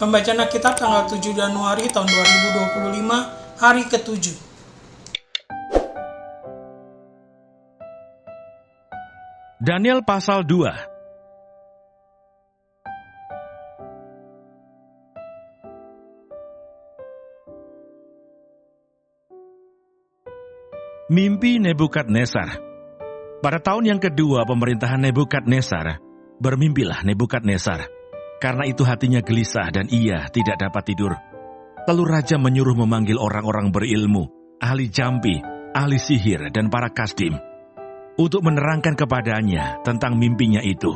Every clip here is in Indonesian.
Pembacaan Alkitab tanggal 7 Januari tahun 2025, hari ke-7. Daniel pasal 2. Mimpi Nebukadnezar. Pada tahun yang kedua pemerintahan Nebukadnezar, bermimpilah Nebukadnezar. Karena itu hatinya gelisah dan ia tidak dapat tidur. Lalu raja menyuruh memanggil orang-orang berilmu, ahli jampi, ahli sihir, dan para kasdim, untuk menerangkan kepadanya tentang mimpinya itu.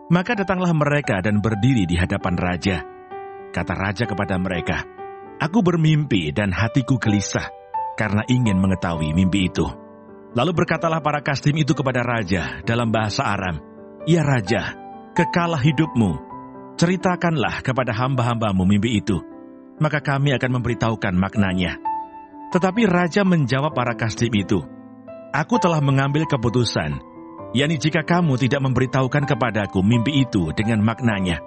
Maka datanglah mereka dan berdiri di hadapan raja. Kata raja kepada mereka, "Aku bermimpi dan hatiku gelisah, karena ingin mengetahui mimpi itu." Lalu berkatalah para kasdim itu kepada raja dalam bahasa Aram, "Ya raja, kekalah hidupmu. Ceritakanlah kepada hamba-hambamu mimpi itu, maka kami akan memberitahukan maknanya." Tetapi raja menjawab para kasdim itu, "Aku telah mengambil keputusan, yakni jika kamu tidak memberitahukan kepadaku mimpi itu dengan maknanya,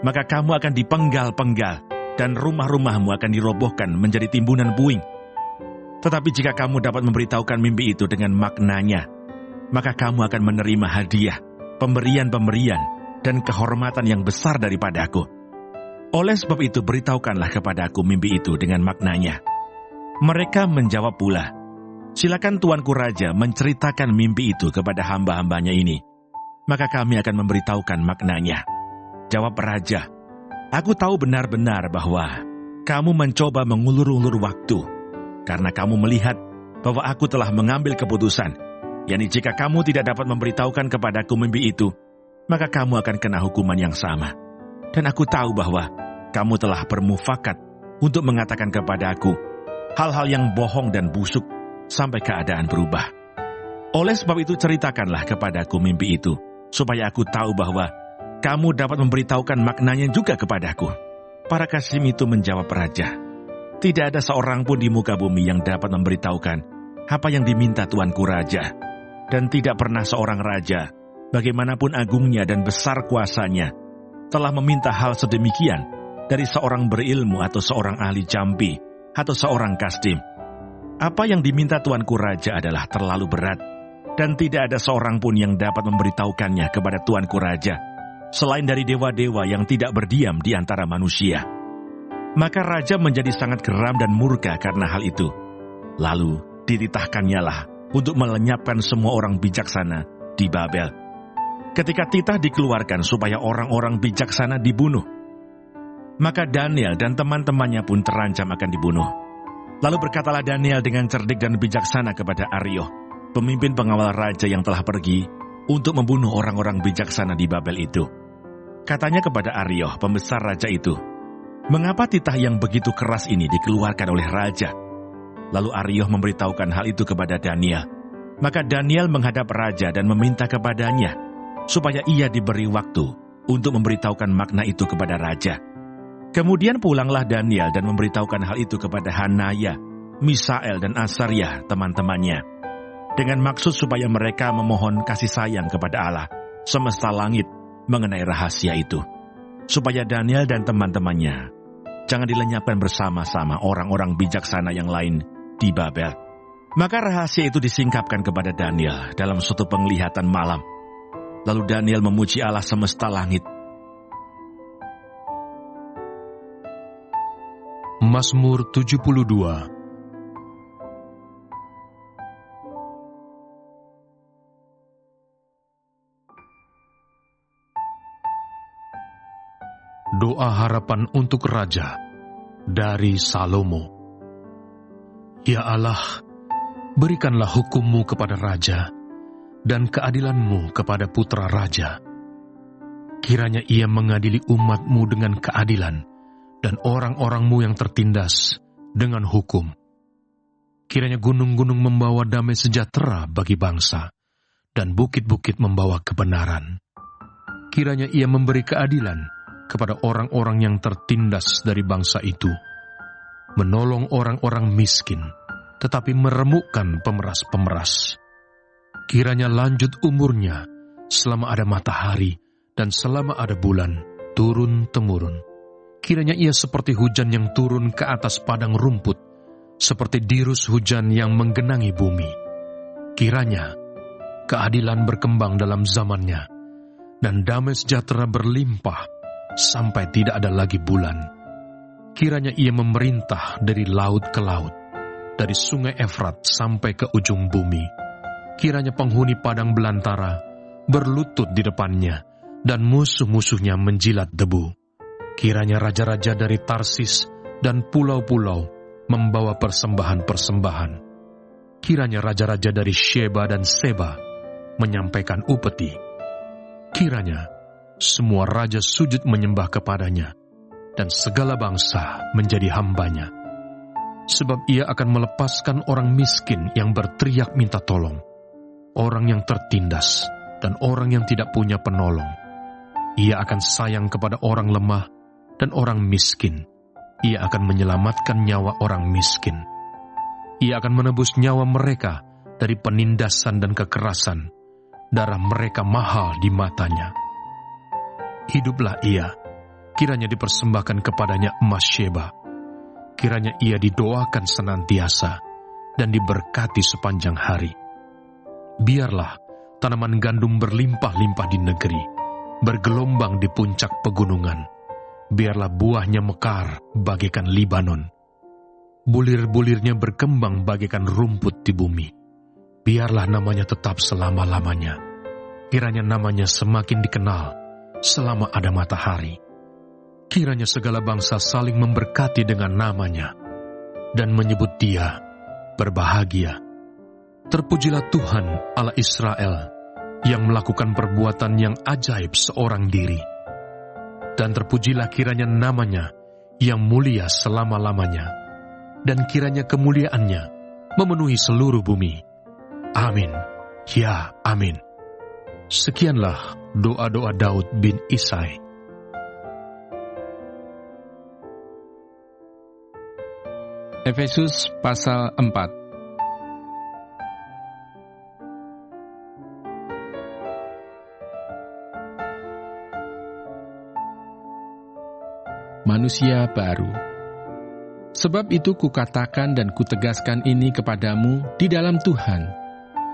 maka kamu akan dipenggal-penggal, dan rumah-rumahmu akan dirobohkan menjadi timbunan puing. Tetapi jika kamu dapat memberitahukan mimpi itu dengan maknanya, maka kamu akan menerima hadiah, pemberian-pemberian, dan kehormatan yang besar daripadaku. Oleh sebab itu beritahukanlah kepadaku mimpi itu dengan maknanya." Mereka menjawab pula, "Silakan tuanku raja menceritakan mimpi itu kepada hamba-hambanya ini, maka kami akan memberitahukan maknanya." Jawab raja, "Aku tahu benar-benar bahwa kamu mencoba mengulur-ulur waktu, karena kamu melihat bahwa aku telah mengambil keputusan, yakni jika kamu tidak dapat memberitahukan kepadaku mimpi itu, maka kamu akan kena hukuman yang sama. Dan aku tahu bahwa kamu telah bermufakat untuk mengatakan kepada aku hal-hal yang bohong dan busuk sampai keadaan berubah. Oleh sebab itu ceritakanlah kepadaku mimpi itu, supaya aku tahu bahwa kamu dapat memberitahukan maknanya juga kepadaku." Para kasdim itu menjawab raja, "Tidak ada seorang pun di muka bumi yang dapat memberitahukan apa yang diminta tuanku raja, dan tidak pernah seorang raja, bagaimanapun agungnya dan besar kuasanya, telah meminta hal sedemikian dari seorang berilmu atau seorang ahli jampi atau seorang kasdim. Apa yang diminta tuanku raja adalah terlalu berat, dan tidak ada seorang pun yang dapat memberitahukannya kepada tuanku raja, selain dari dewa-dewa yang tidak berdiam di antara manusia." Maka raja menjadi sangat geram dan murka karena hal itu. Lalu dititahkannya lah untuk melenyapkan semua orang bijaksana di Babel. Ketika titah dikeluarkan supaya orang-orang bijaksana dibunuh, maka Daniel dan teman-temannya pun terancam akan dibunuh. Lalu berkatalah Daniel dengan cerdik dan bijaksana kepada Arioh, pemimpin pengawal raja yang telah pergi untuk membunuh orang-orang bijaksana di Babel itu. Katanya kepada Arioh, pembesar raja itu, "Mengapa titah yang begitu keras ini dikeluarkan oleh raja?" Lalu Arioh memberitahukan hal itu kepada Daniel. Maka Daniel menghadap raja dan meminta kepadanya supaya ia diberi waktu untuk memberitahukan makna itu kepada raja. Kemudian pulanglah Daniel dan memberitahukan hal itu kepada Hanaya, Misael, dan Asaria, teman-temannya, dengan maksud supaya mereka memohon kasih sayang kepada Allah semesta langit mengenai rahasia itu, supaya Daniel dan teman-temannya jangan dilenyapkan bersama-sama orang-orang bijaksana yang lain di Babel. Maka rahasia itu disingkapkan kepada Daniel dalam suatu penglihatan malam. Lalu Daniel memuji Allah semesta langit. Mazmur 72. Doa harapan untuk Raja dari Salomo. Ya Allah, berikanlah hukum-Mu kepada Raja dan keadilan-Mu kepada putra Raja. Kiranya ia mengadili umat-Mu dengan keadilan dan orang-orang-Mu yang tertindas dengan hukum. Kiranya gunung-gunung membawa damai sejahtera bagi bangsa dan bukit-bukit membawa kebenaran. Kiranya ia memberi keadilan kepada orang-orang yang tertindas dari bangsa itu, menolong orang-orang miskin, tetapi meremukkan pemeras-pemeras. Kiranya lanjut umurnya selama ada matahari dan selama ada bulan turun-temurun. Kiranya ia seperti hujan yang turun ke atas padang rumput, seperti dirus hujan yang menggenangi bumi. Kiranya keadilan berkembang dalam zamannya, dan damai sejahtera berlimpah sampai tidak ada lagi bulan. Kiranya ia memerintah dari laut ke laut, dari sungai Efrat sampai ke ujung bumi. Kiranya penghuni padang belantara berlutut di depannya, dan musuh-musuhnya menjilat debu. Kiranya raja-raja dari Tarsis dan pulau-pulau membawa persembahan-persembahan. Kiranya raja-raja dari Sheba dan Seba menyampaikan upeti. Kiranya semua raja sujud menyembah kepadanya, dan segala bangsa menjadi hambanya. Sebab ia akan melepaskan orang miskin yang berteriak minta tolong, orang yang tertindas, dan orang yang tidak punya penolong. Ia akan sayang kepada orang lemah dan orang miskin. Ia akan menyelamatkan nyawa orang miskin. Ia akan menebus nyawa mereka dari penindasan dan kekerasan. Darah mereka mahal di matanya. Hiduplah ia, kiranya dipersembahkan kepadanya emas Sheba. Kiranya ia didoakan senantiasa dan diberkati sepanjang hari. Biarlah tanaman gandum berlimpah-limpah di negeri, bergelombang di puncak pegunungan. Biarlah buahnya mekar bagaikan Libanon. Bulir-bulirnya berkembang bagaikan rumput di bumi. Biarlah namanya tetap selama-lamanya. Kiranya namanya semakin dikenal selama ada matahari. Kiranya segala bangsa saling memberkati dengan namanya dan menyebut dia berbahagia. Terpujilah Tuhan Allah Israel yang melakukan perbuatan yang ajaib seorang diri. Dan terpujilah kiranya namanya yang mulia selama-lamanya, dan kiranya kemuliaannya memenuhi seluruh bumi. Amin. Ya, amin. Sekianlah doa-doa Daud bin Isai. Efesus pasal 4. Manusia baru. Sebab itu kukatakan dan kutegaskan ini kepadamu di dalam Tuhan.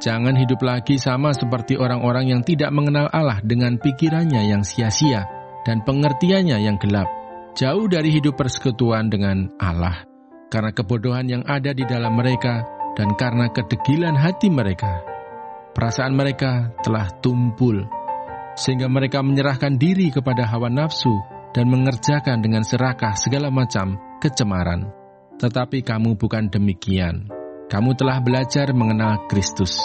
Jangan hidup lagi sama seperti orang-orang yang tidak mengenal Allah dengan pikirannya yang sia-sia dan pengertiannya yang gelap. Jauh dari hidup persekutuan dengan Allah, karena kebodohan yang ada di dalam mereka dan karena kedegilan hati mereka. Perasaan mereka telah tumpul, sehingga mereka menyerahkan diri kepada hawa nafsu dan mengerjakan dengan serakah segala macam kecemaran. Tetapi kamu bukan demikian. Kamu telah belajar mengenal Kristus,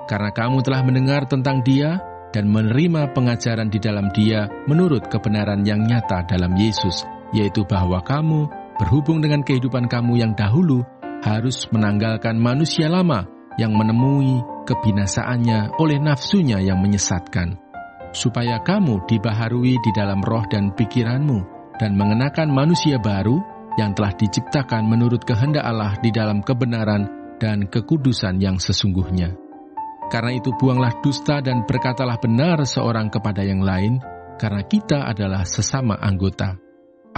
karena kamu telah mendengar tentang Dia dan menerima pengajaran di dalam Dia menurut kebenaran yang nyata dalam Yesus, yaitu bahwa kamu, berhubung dengan kehidupan kamu yang dahulu, harus menanggalkan manusia lama yang menemui kebinasaannya oleh nafsunya yang menyesatkan, supaya kamu dibaharui di dalam roh dan pikiranmu, dan mengenakan manusia baru yang telah diciptakan menurut kehendak Allah di dalam kebenaran dan kekudusan yang sesungguhnya. Karena itu buanglah dusta dan berkatalah benar seorang kepada yang lain, karena kita adalah sesama anggota.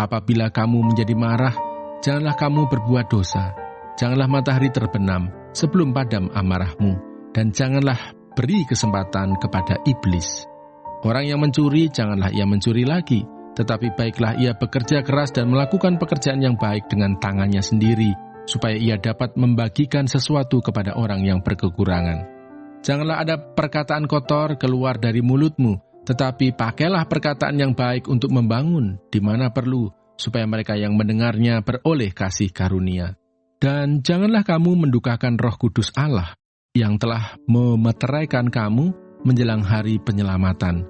Apabila kamu menjadi marah, janganlah kamu berbuat dosa. Janganlah matahari terbenam sebelum padam amarahmu, dan janganlah beri kesempatan kepada iblis. Orang yang mencuri, janganlah ia mencuri lagi, tetapi baiklah ia bekerja keras dan melakukan pekerjaan yang baik dengan tangannya sendiri, supaya ia dapat membagikan sesuatu kepada orang yang berkekurangan. Janganlah ada perkataan kotor keluar dari mulutmu, tetapi pakailah perkataan yang baik untuk membangun di mana perlu, supaya mereka yang mendengarnya beroleh kasih karunia. Dan janganlah kamu mendukakan Roh Kudus Allah, yang telah memeteraikan kamu menjelang hari penyelamatan.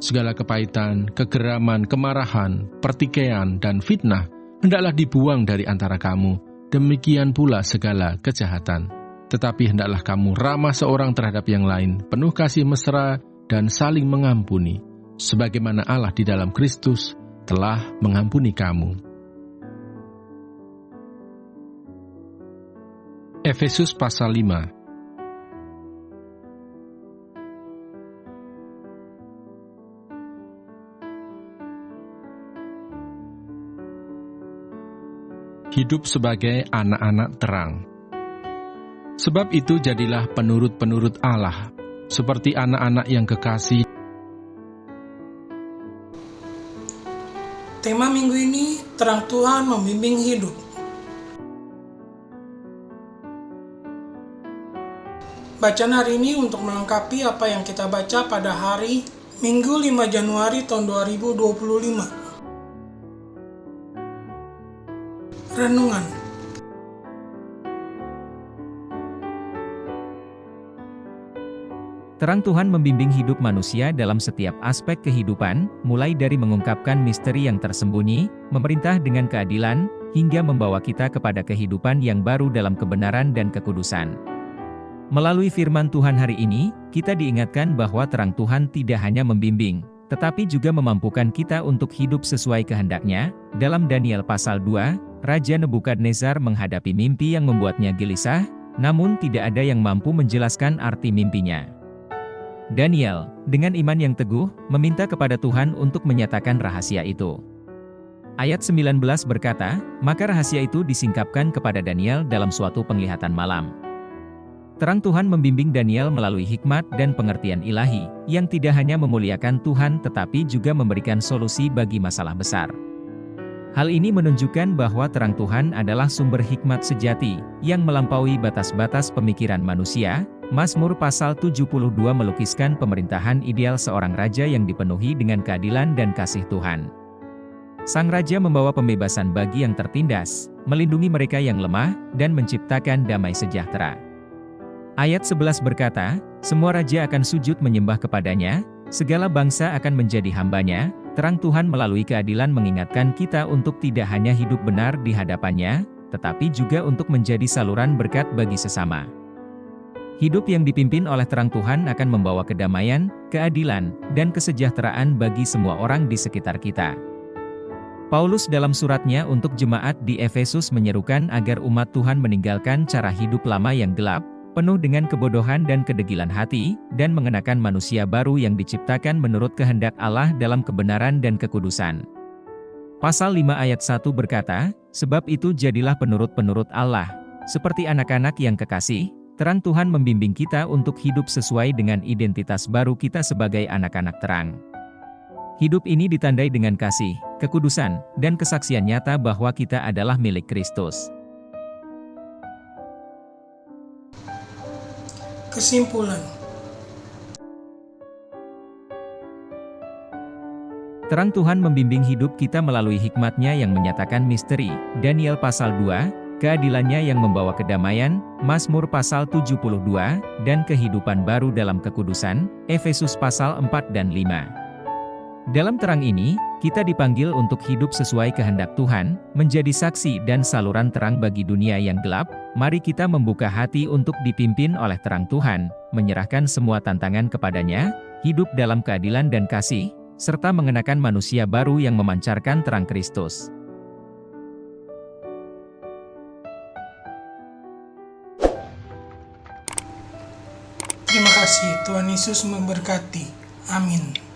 Segala kepahitan, kegeraman, kemarahan, pertikaian, dan fitnah hendaklah dibuang dari antara kamu, demikian pula segala kejahatan. Tetapi hendaklah kamu ramah seorang terhadap yang lain, penuh kasih mesra dan saling mengampuni, sebagaimana Allah di dalam Kristus telah mengampuni kamu. Efesus pasal 5. hidup sebagai anak-anak terang. Sebab itu jadilah penurut-penurut Allah, seperti anak-anak yang kekasih. Tema minggu ini, terang Tuhan membimbing hidup. Bacaan hari ini untuk melengkapi apa yang kita baca pada hari Minggu 5 Januari tahun 2025. Renungan. Terang Tuhan membimbing hidup manusia dalam setiap aspek kehidupan, mulai dari mengungkapkan misteri yang tersembunyi, memerintah dengan keadilan, hingga membawa kita kepada kehidupan yang baru dalam kebenaran dan kekudusan. Melalui firman Tuhan hari ini, kita diingatkan bahwa terang Tuhan tidak hanya membimbing, tetapi juga memampukan kita untuk hidup sesuai kehendak-Nya. Dalam Daniel pasal 2, Raja Nebukadnezar menghadapi mimpi yang membuatnya gelisah, namun tidak ada yang mampu menjelaskan arti mimpinya. Daniel, dengan iman yang teguh, meminta kepada Tuhan untuk menyatakan rahasia itu. Ayat 19 berkata, maka rahasia itu disingkapkan kepada Daniel dalam suatu penglihatan malam. Terang Tuhan membimbing Daniel melalui hikmat dan pengertian ilahi, yang tidak hanya memuliakan Tuhan tetapi juga memberikan solusi bagi masalah besar. Hal ini menunjukkan bahwa terang Tuhan adalah sumber hikmat sejati, yang melampaui batas-batas pemikiran manusia. Mazmur pasal 72 melukiskan pemerintahan ideal seorang raja yang dipenuhi dengan keadilan dan kasih Tuhan. Sang raja membawa pembebasan bagi yang tertindas, melindungi mereka yang lemah, dan menciptakan damai sejahtera. Ayat 11 berkata, semua raja akan sujud menyembah kepadanya, segala bangsa akan menjadi hambanya. Terang Tuhan melalui keadilan mengingatkan kita untuk tidak hanya hidup benar di hadapannya, tetapi juga untuk menjadi saluran berkat bagi sesama. Hidup yang dipimpin oleh terang Tuhan akan membawa kedamaian, keadilan, dan kesejahteraan bagi semua orang di sekitar kita. Paulus dalam suratnya untuk jemaat di Efesus menyerukan agar umat Tuhan meninggalkan cara hidup lama yang gelap, penuh dengan kebodohan dan kedegilan hati, dan mengenakan manusia baru yang diciptakan menurut kehendak Allah dalam kebenaran dan kekudusan. Pasal 5 ayat 1 berkata, sebab itu jadilah penurut-penurut Allah, seperti anak-anak yang kekasih. Terang Tuhan membimbing kita untuk hidup sesuai dengan identitas baru kita sebagai anak-anak terang. Hidup ini ditandai dengan kasih, kekudusan, dan kesaksian nyata bahwa kita adalah milik Kristus. Kesimpulan. Terang Tuhan membimbing hidup kita melalui hikmat-Nya yang menyatakan misteri, Daniel pasal 2, keadilannya yang membawa kedamaian, Mazmur pasal 72, dan kehidupan baru dalam kekudusan, Efesus pasal 4 dan 5. Dalam terang ini, kita dipanggil untuk hidup sesuai kehendak Tuhan, menjadi saksi dan saluran terang bagi dunia yang gelap. Mari kita membuka hati untuk dipimpin oleh terang Tuhan, menyerahkan semua tantangan kepadanya, hidup dalam keadilan dan kasih, serta mengenakan manusia baru yang memancarkan terang Kristus. Terima kasih, Tuhan Yesus memberkati. Amin.